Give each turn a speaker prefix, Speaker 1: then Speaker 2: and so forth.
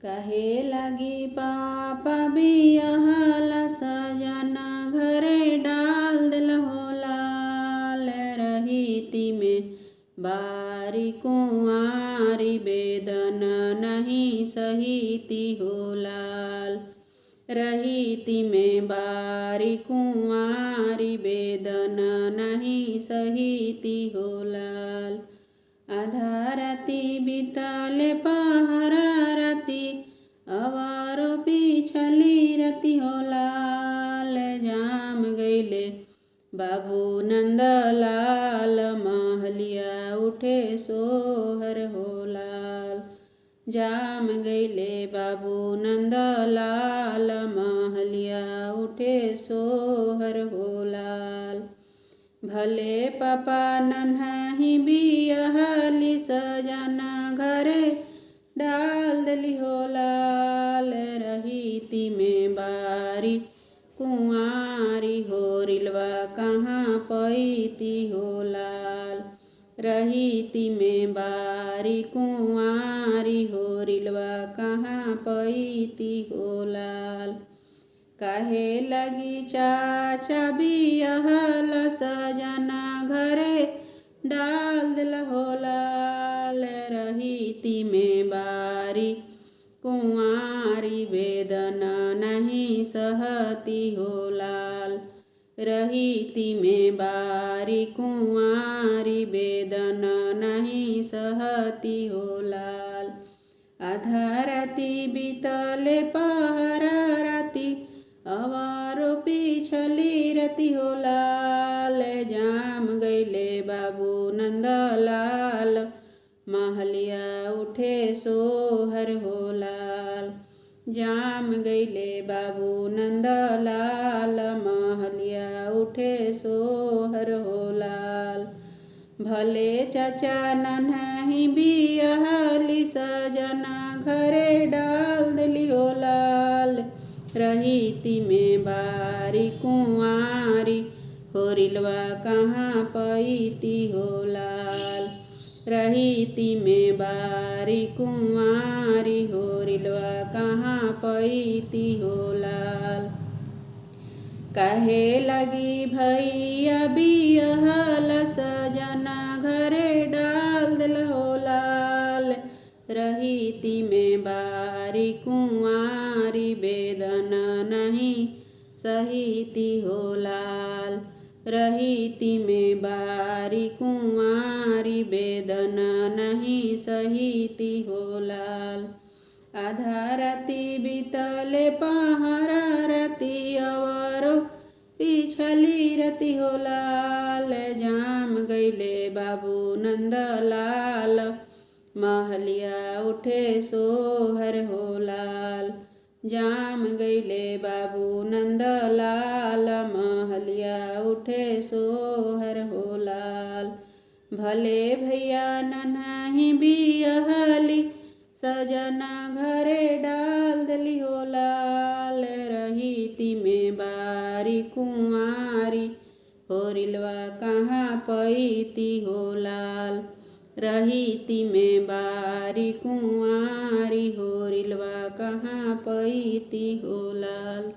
Speaker 1: कहे लगी पापा बियाहल सजना घरे डाल दिल हो लाल। रहीती में बारी कुंवारी बेदन नहीं सहीती हो लाल। रहीती में बारी कुंवारी बेदन नहीं सहीती हो लाल। आधा राती बीतले पहरा राती अवारो पिछली रती हो लाल। जाम गईले बाबू नंदलाल महलिया उठे सोहर हो लाल। जाम गईले बाबू नंदलाल महलिया उठे सोहर हो लाल। भले पापा नन्ही बियाहली सजना घरे डाल दिली हो लाल। रहीती में बारी कुंवारी होरिलवा कहाँ पैती हो लाल। रहीती में बारी कुंवारी होरिलवा कहाँ पैती हो लाल। कहे लगी चाचा बियाहल सजना घरे डाल दिल हो लाल। रहीती में बारी कुंवारी बेदन नहीं सहती हो लाल। रहीती में बारी कुंवारी बेदन नहीं सहती हो लाल। आधा राती बीतले पहरा राती अवारो पिछली रती हो लाल। जाम गईले बाबू नंदलाल महलिया उठे सोहर हो लाल। जाम गईले बाबू नंदलाल महलिया उठे सोहर हो लाल। भले चाचा नन्ही बियाहली सजना घरे डाल दिली हो लाल। रहीती में बारी कुंवारी होरिलवा कहाँ पैती हो लाल। रहीती में बारी कुंवारी होरिलवा कहाँ पैती हो लाल। कहे लगी भैया बियाहल सजना घरे डाल दिल हो लाल। रहीती में बारी कुंवारी बेदन नहीं सहीती हो लाल। रहीती में बारी कुंवारी बेदन नहीं सहीती हो लाल। आधा राती बीतले पहरा राती अवारो पिछली रती हो लाल। जाम गईले बाबू नंदलाल महलिया उठे सोहर हो लाल। जाम गईले बाबू नंदलाल महलिया उठे सोहर हो लाल। भले भैया नन्ही बियाहली सजना घरे डाल दिली हो लाल। रहीती में बारी कुंवारी होरिलवा कहाँ पैती हो लाल। रहीती में बारी कुंवारी होरिलवा कहाँ पैती हो लाल।